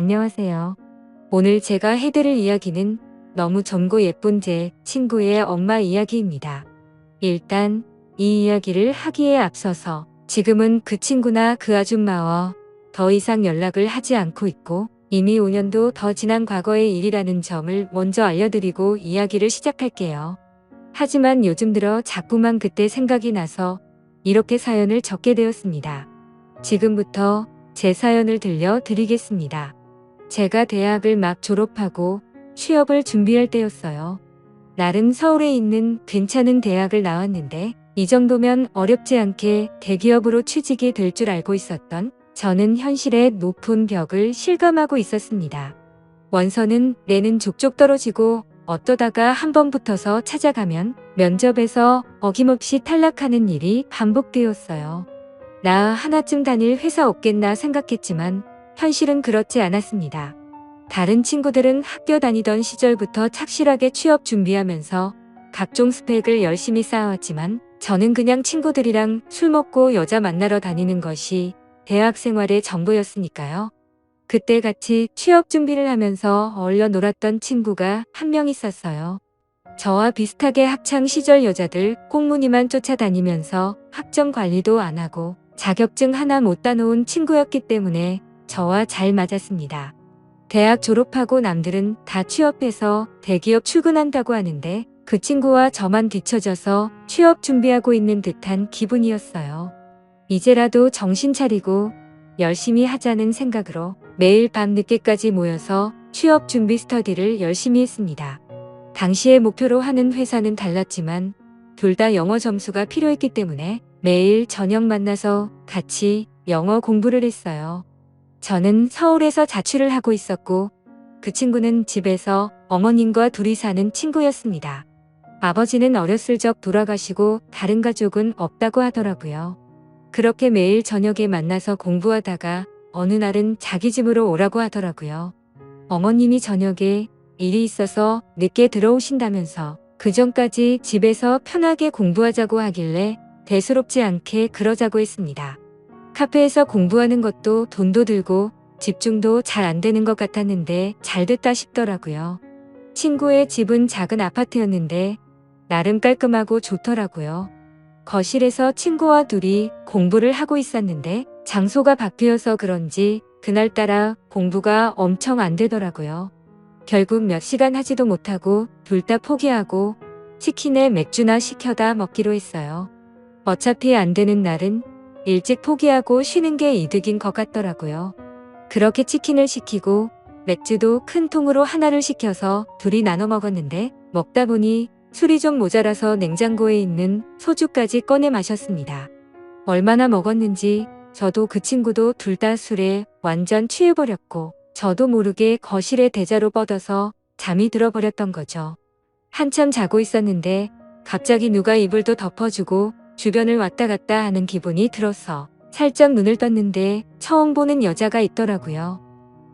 안녕하세요. 오늘 제가 해드릴 이야기는 너무 젊고 예쁜 제 친구의 엄마 이야기입니다. 일단 이 이야기를 하기에 앞서서 지금은 그 친구나 그 아줌마와 더 이상 연락을 하지 않고 있고 이미 5년도 더 지난 과거의 일이라는 점을 먼저 알려드리고 이야기를 시작할게요. 하지만 요즘 들어 자꾸만 그때 생각이 나서 이렇게 사연을 적게 되었습니다. 지금부터 제 사연을 들려드리겠습니다. 제가 대학을 막 졸업하고 취업을 준비할 때였어요. 나름 서울에 있는 괜찮은 대학을 나왔는데 이 정도면 어렵지 않게 대기업으로 취직이 될 줄 알고 있었던 저는 현실의 높은 벽을 실감하고 있었습니다. 원서는 내는 족족 떨어지고 어떠다가 한 번 붙어서 찾아가면 면접에서 어김없이 탈락하는 일이 반복되었어요. 나 하나쯤 다닐 회사 없겠나 생각했지만 현실은 그렇지 않았습니다. 다른 친구들은 학교 다니던 시절부터 착실하게 취업 준비하면서 각종 스펙을 열심히 쌓아왔지만 저는 그냥 친구들이랑 술 먹고 여자 만나러 다니는 것이 대학 생활의 전부였으니까요. 그때 같이 취업 준비를 하면서 어울려 놀았던 친구가 한 명 있었어요. 저와 비슷하게 학창 시절 여자들 꽁무니만 쫓아다니면서 학점 관리도 안 하고 자격증 하나 못 따놓은 친구였기 때문에 저와 잘 맞았습니다. 대학 졸업하고 남들은 다 취업해서 대기업 출근한다고 하는데 그 친구와 저만 뒤처져서 취업 준비하고 있는 듯한 기분이었어요. 이제라도 정신 차리고 열심히 하자는 생각으로 매일 밤 늦게까지 모여서 취업 준비 스터디를 열심히 했습니다. 당시의 목표로 하는 회사는 달랐지만 둘 다 영어 점수가 필요했기 때문에 매일 저녁 만나서 같이 영어 공부를 했어요. 저는 서울에서 자취를 하고 있었고 그 친구는 집에서 어머님과 둘이 사는 친구였습니다. 아버지는 어렸을 적 돌아가시고 다른 가족은 없다고 하더라고요. 그렇게 매일 저녁에 만나서 공부하다가 어느 날은 자기 집으로 오라고 하더라고요. 어머님이 저녁에 일이 있어서 늦게 들어오신다면서 그 전까지 집에서 편하게 공부하자고 하길래 대수롭지 않게 그러자고 했습니다. 카페에서 공부하는 것도 돈도 들고 집중도 잘 안 되는 것 같았는데 잘 됐다 싶더라고요. 친구의 집은 작은 아파트였는데 나름 깔끔하고 좋더라고요. 거실에서 친구와 둘이 공부를 하고 있었는데 장소가 바뀌어서 그런지 그날따라 공부가 엄청 안 되더라고요. 결국 몇 시간 하지도 못하고 둘 다 포기하고 치킨에 맥주나 시켜다 먹기로 했어요. 어차피 안 되는 날은 일찍 포기하고 쉬는 게 이득인 것 같더라고요. 그렇게 치킨을 시키고 맥주도 큰 통으로 하나를 시켜서 둘이 나눠 먹었는데 먹다 보니 술이 좀 모자라서 냉장고에 있는 소주까지 꺼내 마셨습니다. 얼마나 먹었는지 저도 그 친구도 둘 다 술에 완전 취해버렸고 저도 모르게 거실에 대자로 뻗어서 잠이 들어버렸던 거죠. 한참 자고 있었는데 갑자기 누가 이불도 덮어주고 주변을 왔다 갔다 하는 기분이 들어서 살짝 눈을 떴는데 처음 보는 여자가 있더라고요.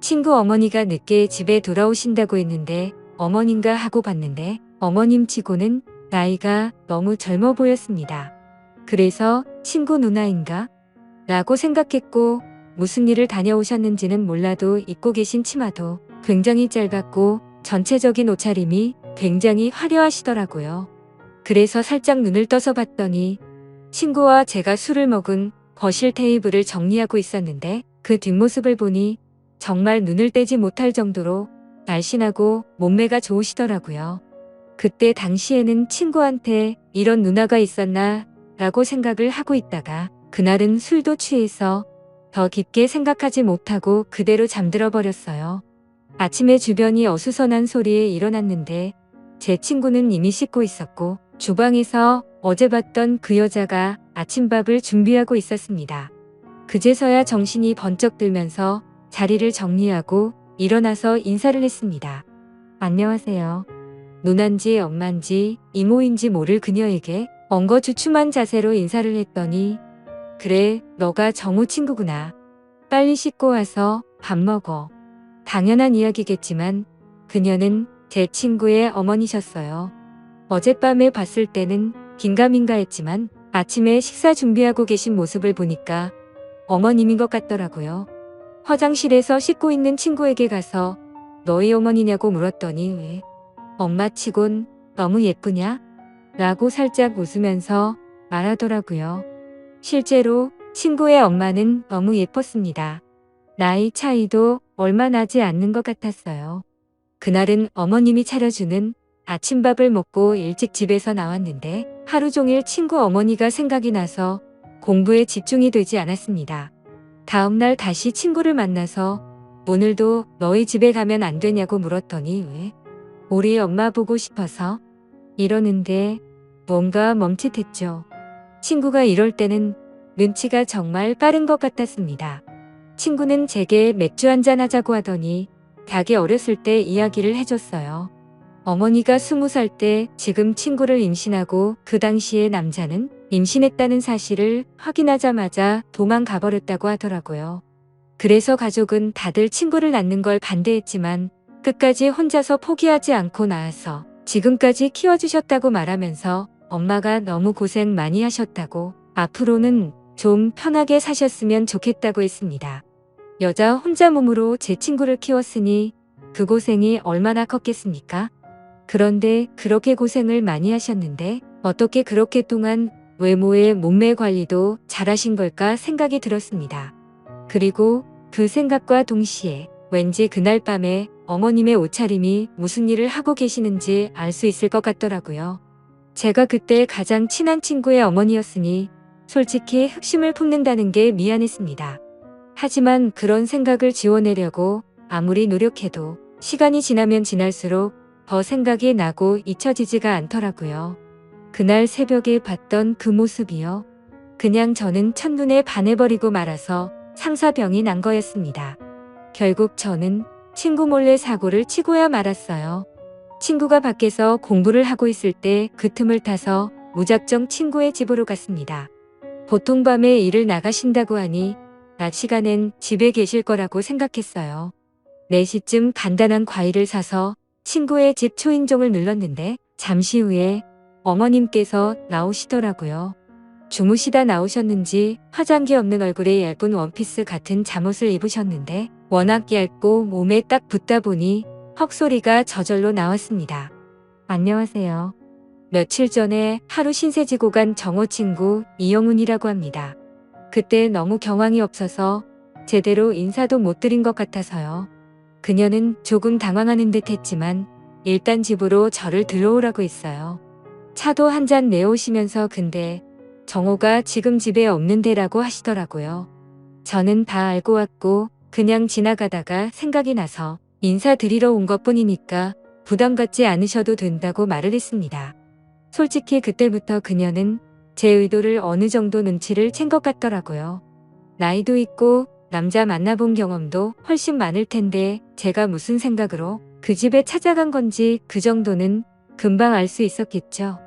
친구 어머니가 늦게 집에 돌아오신다고 했는데 어머님가 하고 봤는데 어머님 치고는 나이가 너무 젊어 보였습니다. 그래서 친구 누나인가? 라고 생각했고 무슨 일을 다녀오셨는지는 몰라도 입고 계신 치마도 굉장히 짧았고 전체적인 옷차림이 굉장히 화려하시더라고요. 그래서 살짝 눈을 떠서 봤더니 친구와 제가 술을 먹은 거실 테이블을 정리하고 있었는데 그 뒷모습을 보니 정말 눈을 떼지 못할 정도로 날씬하고 몸매가 좋으시더라고요. 그때 당시에는 친구한테 이런 누나가 있었나 라고 생각을 하고 있다가 그날은 술도 취해서 더 깊게 생각하지 못하고 그대로 잠들어 버렸어요. 아침에 주변이 어수선한 소리에 일어났는데 제 친구는 이미 씻고 있었고 주방에서 어제 봤던 그 여자가 아침밥을 준비하고 있었습니다. 그제서야 정신이 번쩍 들면서 자리를 정리하고 일어나서 인사를 했습니다. 안녕하세요. 누난지 엄만지 이모인지 모를 그녀에게 엉거주춤한 자세로 인사를 했더니 그래, 너가 정우 친구구나. 빨리 씻고 와서 밥 먹어. 당연한 이야기겠지만 그녀는 제 친구의 어머니셨어요. 어젯밤에 봤을 때는 긴가민가 했지만 아침에 식사 준비하고 계신 모습을 보니까 어머님인 것 같더라고요. 화장실에서 씻고 있는 친구에게 가서 너희 어머니냐고 물었더니 왜 엄마 치곤 너무 예쁘냐? 라고 살짝 웃으면서 말하더라고요. 실제로 친구의 엄마는 너무 예뻤습니다. 나이 차이도 얼마 나지 않는 것 같았어요. 그날은 어머님이 차려주는 아침밥을 먹고 일찍 집에서 나왔는데 하루 종일 친구 어머니가 생각이 나서 공부에 집중이 되지 않았습니다. 다음날 다시 친구를 만나서 오늘도 너희 집에 가면 안 되냐고 물었더니 왜? 우리 엄마 보고 싶어서 이러는데 뭔가 멈칫했죠. 친구가 이럴 때는 눈치가 정말 빠른 것 같았습니다. 친구는 제게 맥주 한잔 하자고 하더니 자기 어렸을 때 이야기를 해줬어요. 어머니가 20살 때 지금 친구를 임신하고 그 당시에 남자는 임신했다는 사실을 확인하자마자 도망가 버렸다고 하더라고요. 그래서 가족은 다들 친구를 낳는 걸 반대했지만 끝까지 혼자서 포기하지 않고 낳아서 지금까지 키워주셨다고 말하면서 엄마가 너무 고생 많이 하셨다고 앞으로는 좀 편하게 사셨으면 좋겠다고 했습니다. 여자 혼자 몸으로 제 친구를 키웠으니 그 고생이 얼마나 컸겠습니까? 그런데 그렇게 고생을 많이 하셨는데 어떻게 그렇게 동안 외모의 몸매 관리도 잘하신 걸까 생각이 들었습니다. 그리고 그 생각과 동시에 왠지 그날 밤에 어머님의 옷차림이 무슨 일을 하고 계시는지 알 수 있을 것 같더라고요. 제가 그때 가장 친한 친구의 어머니였으니 솔직히 흑심을 품는다는 게 미안했습니다. 하지만 그런 생각을 지워내려고 아무리 노력해도 시간이 지나면 지날수록 더 생각이 나고 잊혀지지가 않더라고요. 그날 새벽에 봤던 그 모습이요. 그냥 저는 첫눈에 반해버리고 말아서 상사병이 난 거였습니다. 결국 저는 친구 몰래 사고를 치고야 말았어요. 친구가 밖에서 공부를 하고 있을 때 그 틈을 타서 무작정 친구의 집으로 갔습니다. 보통 밤에 일을 나가신다고 하니 낮 시간엔 집에 계실 거라고 생각했어요. 4시쯤 간단한 과일을 사서 친구의 집 초인종을 눌렀는데 잠시 후에 어머님께서 나오시더라고요. 주무시다 나오셨는지 화장기 없는 얼굴에 얇은 원피스 같은 잠옷을 입으셨는데 워낙 얇고 몸에 딱 붙다 보니 헉소리가 저절로 나왔습니다. 안녕하세요. 며칠 전에 하루 신세 지고 간 정호 친구 이영훈이라고 합니다. 그때 너무 경황이 없어서 제대로 인사도 못 드린 것 같아서요. 그녀는 조금 당황하는 듯 했지만 일단 집으로 저를 들어오라고 했어요. 차도 한 잔 내오시면서 근데 정호가 지금 집에 없는데라고 하시더라고요. 저는 다 알고 왔고 그냥 지나가다가 생각이 나서 인사드리러 온 것뿐이니까 부담 갖지 않으셔도 된다고 말을 했습니다. 솔직히 그때부터 그녀는 제 의도를 어느 정도 눈치를 챈 것 같더라고요. 나이도 있고 남자 만나본 경험도 훨씬 많을 텐데 제가 무슨 생각으로 그 집에 찾아간 건지 그 정도는 금방 알 수 있었겠죠.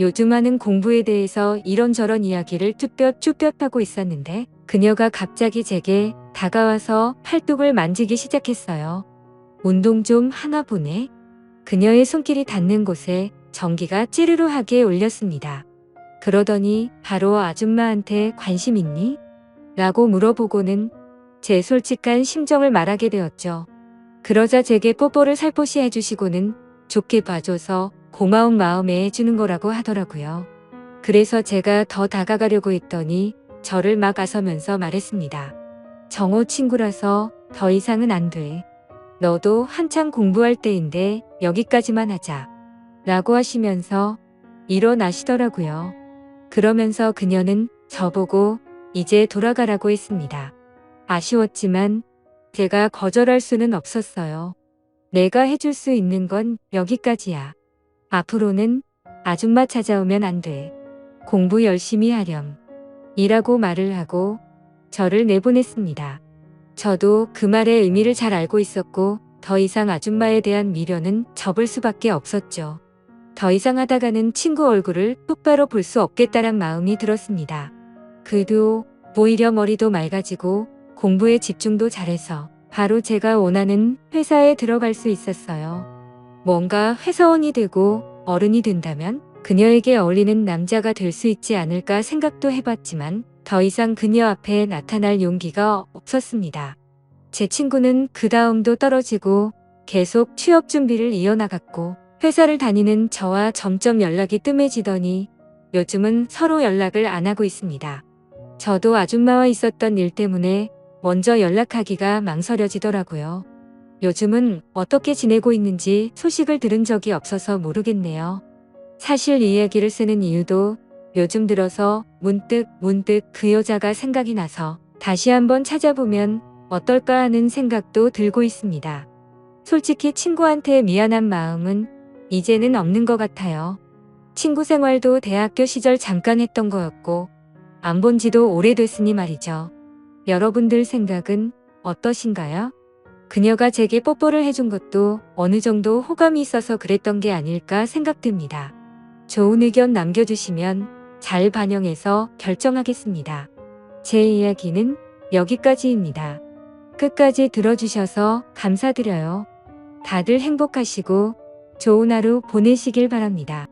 요즘 하는 공부에 대해서 이런저런 이야기를 쭈뼛쭈뼛하고 있었는데 그녀가 갑자기 제게 다가와서 팔뚝을 만지기 시작했어요. 운동 좀 하나 보네. 그녀의 손길이 닿는 곳에 전기가 찌르르하게 울렸습니다. 그러더니 바로 아줌마한테 관심 있니? 라고 물어보고는 제 솔직한 심정을 말하게 되었죠. 그러자 제게 뽀뽀를 살포시 해주시고는 좋게 봐줘서 고마운 마음에 해주는 거라고 하더라고요. 그래서 제가 더 다가가려고 했더니 저를 막 아서면서 말했습니다. 정호 친구라서 더 이상은 안 돼. 너도 한창 공부할 때인데 여기까지만 하자. 라고 하시면서 일어나시더라고요. 그러면서 그녀는 저보고 이제 돌아가라고 했습니다. 아쉬웠지만 제가 거절할 수는 없었어요. 내가 해줄 수 있는 건 여기까지야. 앞으로는 아줌마 찾아오면 안 돼. 공부 열심히 하렴. 이라고 말을 하고 저를 내보냈습니다. 저도 그 말의 의미를 잘 알고 있었고 더 이상 아줌마에 대한 미련은 접을 수밖에 없었죠. 더 이상 하다가는 친구 얼굴을 똑바로 볼 수 없겠다란 마음이 들었습니다. 그도 오히려 머리도 맑아지고 공부에 집중도 잘해서 바로 제가 원하는 회사에 들어갈 수 있었어요. 뭔가 회사원이 되고 어른이 된다면 그녀에게 어울리는 남자가 될 수 있지 않을까 생각도 해봤지만 더 이상 그녀 앞에 나타날 용기가 없었습니다. 제 친구는 그 다음도 떨어지고 계속 취업 준비를 이어나갔고 회사를 다니는 저와 점점 연락이 뜸해지더니 요즘은 서로 연락을 안 하고 있습니다. 저도 아줌마와 있었던 일 때문에 먼저 연락하기가 망설여지더라고요. 요즘은 어떻게 지내고 있는지 소식을 들은 적이 없어서 모르겠네요. 사실 이 이야기를 쓰는 이유도 요즘 들어서 문득 그 여자가 생각이 나서 다시 한번 찾아보면 어떨까 하는 생각도 들고 있습니다. 솔직히 친구한테 미안한 마음은 이제는 없는 것 같아요. 친구 생활도 대학교 시절 잠깐 했던 거였고 안 본 지도 오래됐으니 말이죠. 여러분들 생각은 어떠신가요? 그녀가 제게 뽀뽀를 해준 것도 어느 정도 호감이 있어서 그랬던 게 아닐까 생각됩니다. 좋은 의견 남겨주시면 잘 반영해서 결정하겠습니다. 제 이야기는 여기까지입니다. 끝까지 들어주셔서 감사드려요. 다들 행복하시고 좋은 하루 보내시길 바랍니다.